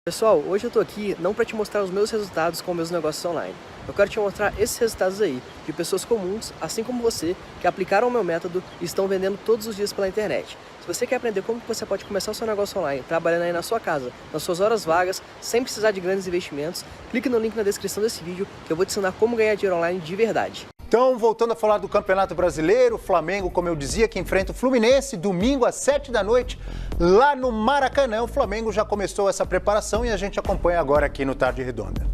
Pessoal, hoje eu tô aqui não para te mostrar os meus resultados com meus negócios online. Eu quero te mostrar esses resultados aí, de pessoas comuns, assim como você, que aplicaram o meu método e estão vendendo todos os dias pela internet. Se você quer aprender como você pode começar o seu negócio online, trabalhando aí na sua casa, nas suas horas vagas, sem precisar de grandes investimentos, clique no link na descrição desse vídeo que eu vou te ensinar como ganhar dinheiro online de verdade. Então, voltando a falar do Campeonato Brasileiro, o Flamengo, como eu dizia, que enfrenta o Fluminense, domingo às 7 da noite, lá no Maracanã. O Flamengo já começou essa preparação e a gente acompanha agora aqui no Tarde Redonda.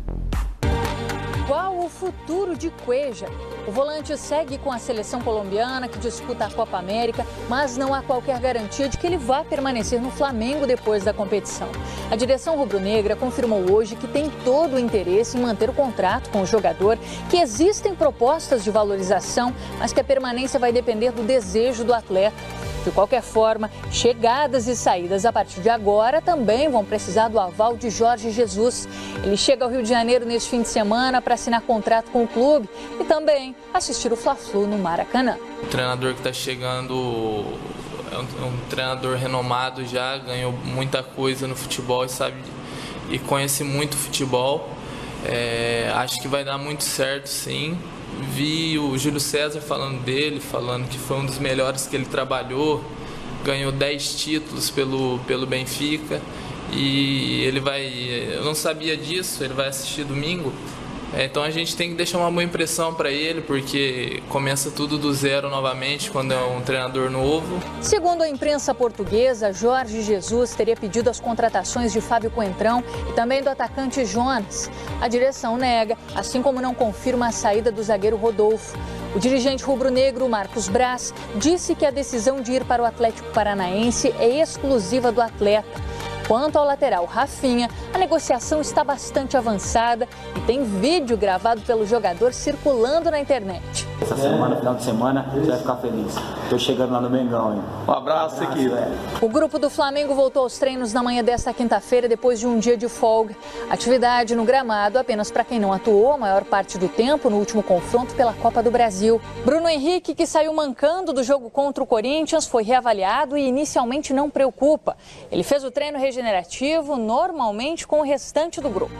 Qual o futuro de Cuéllar? O volante segue com a seleção colombiana que disputa a Copa América, mas não há qualquer garantia de que ele vá permanecer no Flamengo depois da competição. A direção rubro-negra confirmou hoje que tem todo o interesse em manter o contrato com o jogador, que existem propostas de valorização, mas que a permanência vai depender do desejo do atleta. De qualquer forma, chegadas e saídas a partir de agora também vão precisar do aval de Jorge Jesus. Ele chega ao Rio de Janeiro neste fim de semana para assinar contrato com o clube e também assistir o Fla-Flu no Maracanã. O treinador que está chegando é um treinador renomado, já ganhou muita coisa no futebol e conhece muito futebol. Acho que vai dar muito certo, sim. Vi o Júlio César falando dele, falando que foi um dos melhores que ele trabalhou, ganhou 10 títulos pelo Benfica e ele vai, eu não sabia disso, ele vai assistir domingo, então a gente tem que deixar uma boa impressão para ele, porque começa tudo do zero novamente quando é um treinador novo. Segundo a imprensa portuguesa, Jorge Jesus teria pedido as contratações de Fábio Coentrão e também do atacante Jonas. A direção nega, assim como não confirma a saída do zagueiro Rodolfo. O dirigente rubro-negro Marcos Braz disse que a decisão de ir para o Atlético Paranaense é exclusiva do atleta. Quanto ao lateral Rafinha, a negociação está bastante avançada e tem vídeo gravado pelo jogador circulando na internet. Essa semana, final de semana, você vai ficar feliz. Tô chegando lá no Mengão, hein? Um abraço aqui, velho. O grupo do Flamengo voltou aos treinos na manhã desta quinta-feira, depois de um dia de folga. Atividade no gramado apenas para quem não atuou a maior parte do tempo no último confronto pela Copa do Brasil. Bruno Henrique, que saiu mancando do jogo contra o Corinthians, foi reavaliado e inicialmente não preocupa. Ele fez o treino regenerativo normalmente com o restante do grupo.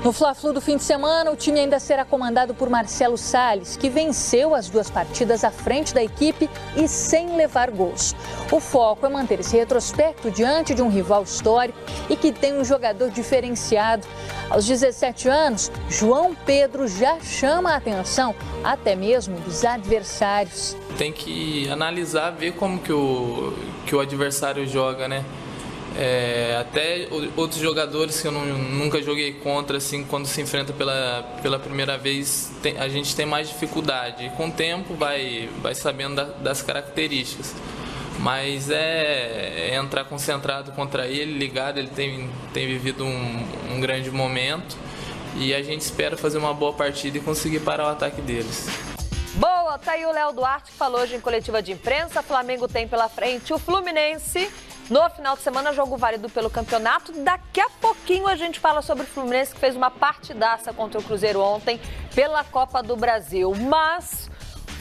No Fla-Flu do fim de semana, o time ainda será comandado por Marcelo Salles, que venceu as duas partidas à frente da equipe e sem levar gols. O foco é manter esse retrospecto diante de um rival histórico e que tem um jogador diferenciado. Aos 17 anos, João Pedro já chama a atenção até mesmo dos adversários. Tem que analisar, ver como que o adversário joga, né? Até outros jogadores que eu nunca joguei contra, assim, quando se enfrenta pela primeira vez, a gente tem mais dificuldade. E com o tempo vai sabendo das características. Mas entrar concentrado contra ele, ligado, ele tem vivido um grande momento. E a gente espera fazer uma boa partida e conseguir parar o ataque deles. Boa, tá aí o Léo Duarte que falou hoje em coletiva de imprensa. Flamengo tem pela frente o Fluminense. No final de semana, jogo válido pelo campeonato. Daqui a pouquinho a gente fala sobre o Fluminense, que fez uma partidaça contra o Cruzeiro ontem pela Copa do Brasil. Mas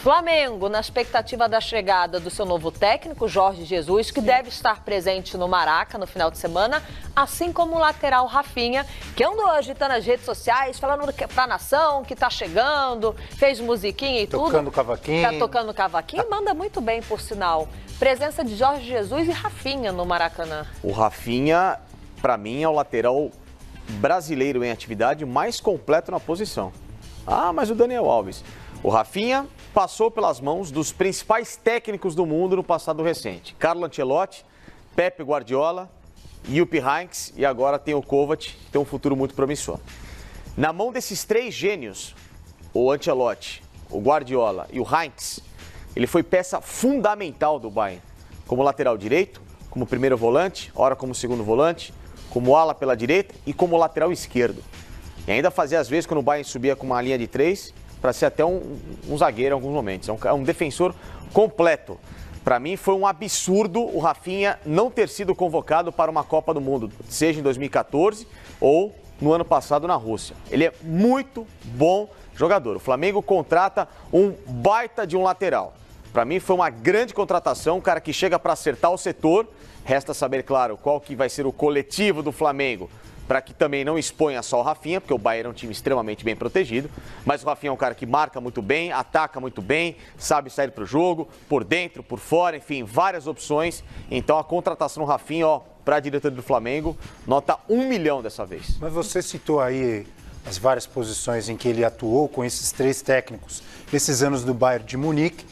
Flamengo, na expectativa da chegada do seu novo técnico, Jorge Jesus, que deve estar presente no Maraca no final de semana, assim como o lateral Rafinha, que andou agitando as redes sociais, falando pra nação que tá chegando, fez musiquinha e tudo. Tocando cavaquinho. Tá tocando cavaquinho, manda muito bem, por sinal. Presença de Jorge Jesus e Rafinha no Maracanã. O Rafinha, para mim, é o lateral brasileiro em atividade mais completo na posição. Ah, mas o Daniel Alves. O Rafinha passou pelas mãos dos principais técnicos do mundo no passado recente. Carlo Ancelotti, Pepe Guardiola, Jupp Heynckes e agora tem o Kovac, que tem um futuro muito promissor. Na mão desses três gênios, o Ancelotti, o Guardiola e o Heynckes, ele foi peça fundamental do Bayern, como lateral direito, como primeiro volante, ora como segundo volante, como ala pela direita e como lateral esquerdo. E ainda fazia às vezes quando o Bayern subia com uma linha de três, para ser até um zagueiro em alguns momentos. É um defensor completo. Para mim foi um absurdo o Rafinha não ter sido convocado para uma Copa do Mundo, seja em 2014 ou no ano passado na Rússia. Ele é muito bom jogador. O Flamengo contrata um baita de um lateral. Para mim foi uma grande contratação, um cara que chega para acertar o setor. Resta saber, claro, qual que vai ser o coletivo do Flamengo para que também não exponha só o Rafinha, porque o Bayern é um time extremamente bem protegido, mas o Rafinha é um cara que marca muito bem, ataca muito bem, sabe sair para o jogo, por dentro, por fora, enfim, várias opções. Então a contratação do Rafinha, para a diretoria do Flamengo, nota 1 milhão dessa vez. Mas você citou aí as várias posições em que ele atuou com esses 3 técnicos, esses anos do Bayern de Munique,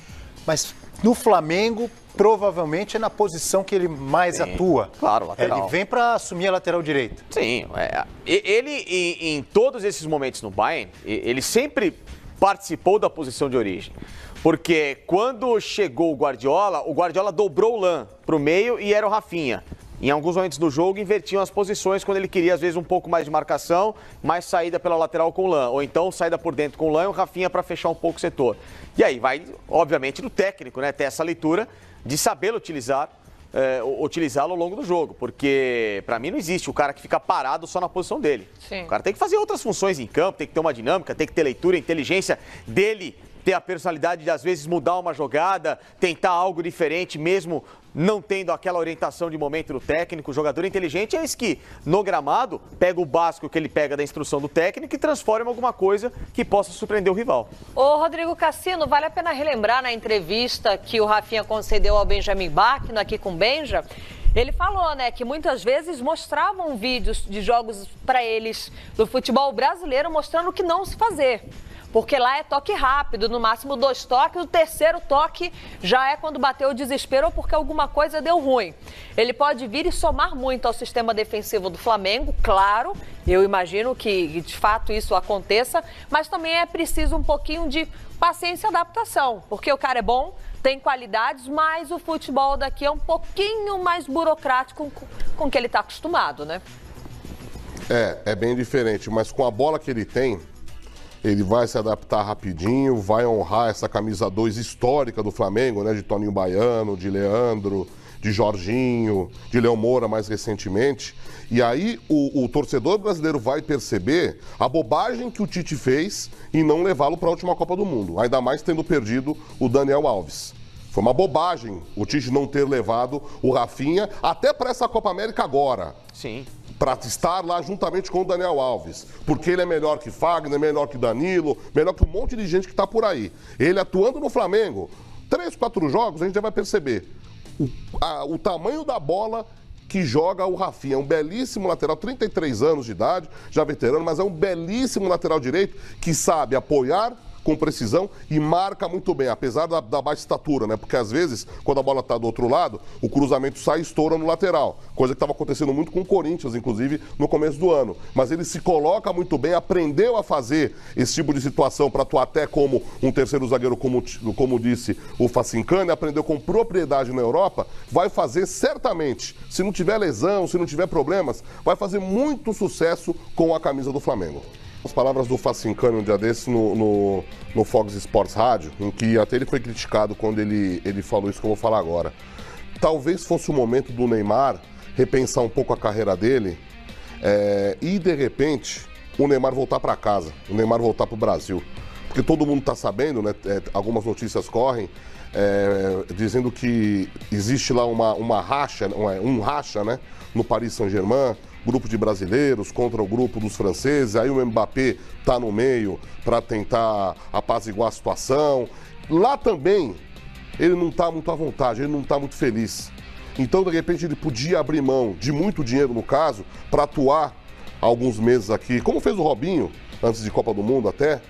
mas no Flamengo, provavelmente é na posição que ele mais atua. Claro, lateral. Ele vem para assumir a lateral direita. Sim, ele em todos esses momentos no Bayern, ele sempre participou da posição de origem. Porque quando chegou o Guardiola dobrou o Lan para o meio e era o Rafinha. Em alguns momentos do jogo, invertiam as posições quando ele queria, às vezes, um pouco mais de marcação, mais saída pela lateral com o Lan. Ou então, saída por dentro com o Lan e o Rafinha para fechar um pouco o setor. E aí vai, obviamente, do técnico, né? Ter essa leitura de saber utilizá-lo ao longo do jogo. Porque, para mim, não existe o cara que fica parado só na posição dele. Sim. O cara tem que fazer outras funções em campo, tem que ter uma dinâmica, tem que ter leitura, inteligência dele, ter a personalidade de, às vezes, mudar uma jogada, tentar algo diferente, mesmo não tendo aquela orientação de momento do técnico. O jogador inteligente é esse que, no gramado, pega o básico que ele pega da instrução do técnico e transforma em alguma coisa que possa surpreender o rival. Ô, Rodrigo Cassino, vale a pena relembrar na entrevista que o Rafinha concedeu ao Benjamin Bach, aqui com o Benja. Ele falou, né, que muitas vezes mostravam vídeos de jogos para eles do futebol brasileiro mostrando o que não se fazer. Porque lá é toque rápido, no máximo 2 toques, o terceiro toque já é quando bateu o desespero ou porque alguma coisa deu ruim. Ele pode vir e somar muito ao sistema defensivo do Flamengo, claro, eu imagino que de fato isso aconteça, mas também é preciso um pouquinho de paciência e adaptação, porque o cara é bom, tem qualidades, mas o futebol daqui é um pouquinho mais burocrático com o que ele está acostumado, né? É bem diferente, mas com a bola que ele tem, ele vai se adaptar rapidinho, vai honrar essa camisa 2 histórica do Flamengo, né? De Toninho Baiano, de Leandro, de Jorginho, de Léo Moura mais recentemente. E aí o torcedor brasileiro vai perceber a bobagem que o Tite fez em não levá-lo para a última Copa do Mundo. Ainda mais tendo perdido o Daniel Alves. Foi uma bobagem o Tite não ter levado o Rafinha até para essa Copa América agora. Sim. Para estar lá juntamente com o Daniel Alves. Porque ele é melhor que Fagner, melhor que Danilo, melhor que um monte de gente que está por aí. Ele atuando no Flamengo, 3, 4 jogos, a gente já vai perceber o tamanho da bola que joga o Rafinha. É um belíssimo lateral, 33 anos de idade, já veterano, mas é um belíssimo lateral direito que sabe apoiar com precisão e marca muito bem, apesar da baixa estatura, né? Porque às vezes, quando a bola está do outro lado, o cruzamento sai e estoura no lateral. Coisa que estava acontecendo muito com o Corinthians, inclusive, no começo do ano. Mas ele se coloca muito bem, aprendeu a fazer esse tipo de situação para atuar até como um terceiro zagueiro, como disse o Facincani, aprendeu com propriedade na Europa, vai fazer certamente, se não tiver lesão, se não tiver problemas, vai fazer muito sucesso com a camisa do Flamengo. As palavras do Facincani um dia desses no Fox Sports Rádio, em que até ele foi criticado quando ele falou isso que eu vou falar agora. Talvez fosse o momento do Neymar repensar um pouco a carreira dele e, de repente, o Neymar voltar para casa, o Neymar voltar para o Brasil. Porque todo mundo está sabendo, né? Algumas notícias correm, dizendo que existe lá um racha, né? No Paris Saint-Germain, grupo de brasileiros contra o grupo dos franceses, aí o Mbappé está no meio para tentar apaziguar a situação. Lá também ele não está muito à vontade, ele não está muito feliz. Então, de repente, ele podia abrir mão de muito dinheiro, no caso, para atuar alguns meses aqui, como fez o Robinho, antes de Copa do Mundo até,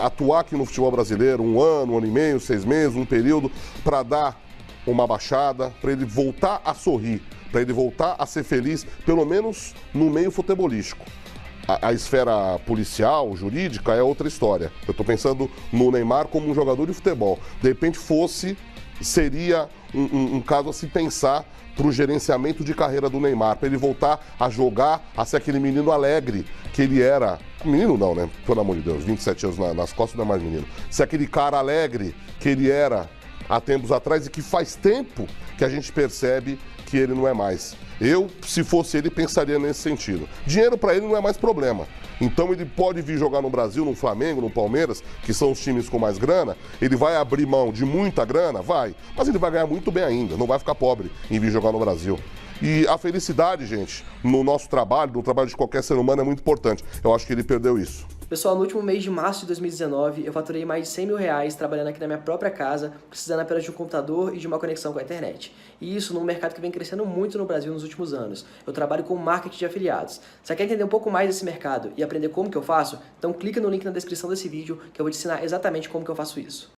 atuar aqui no futebol brasileiro 1 ano, 1 ano e meio, 6 meses, um período, para dar uma baixada, para ele voltar a sorrir, para ele voltar a ser feliz, pelo menos no meio futebolístico. A esfera policial, jurídica, é outra história. Eu estou pensando no Neymar como um jogador de futebol. De repente seria um caso a se pensar para o gerenciamento de carreira do Neymar, para ele voltar a jogar, a ser aquele menino alegre que ele era. Menino não, né? Pelo amor de Deus, 27 anos nas costas não é mais menino. Ser aquele cara alegre que ele era há tempos atrás e que faz tempo que a gente percebe que ele não é mais. Eu, se fosse ele, pensaria nesse sentido. Dinheiro para ele não é mais problema. Então ele pode vir jogar no Brasil, no Flamengo, no Palmeiras, que são os times com mais grana. Ele vai abrir mão de muita grana? Vai. Mas ele vai ganhar muito bem ainda, não vai ficar pobre em vir jogar no Brasil. E a felicidade, gente, no nosso trabalho, no trabalho de qualquer ser humano, é muito importante. Eu acho que ele perdeu isso. Pessoal, no último mês de março de 2019, eu faturei mais de 100 mil reais trabalhando aqui na minha própria casa, precisando apenas de um computador e de uma conexão com a internet. E isso num mercado que vem crescendo muito no Brasil nos últimos anos. Eu trabalho com marketing de afiliados. Você quer entender um pouco mais desse mercado e aprender como que eu faço? Então clica no link na descrição desse vídeo que eu vou te ensinar exatamente como que eu faço isso.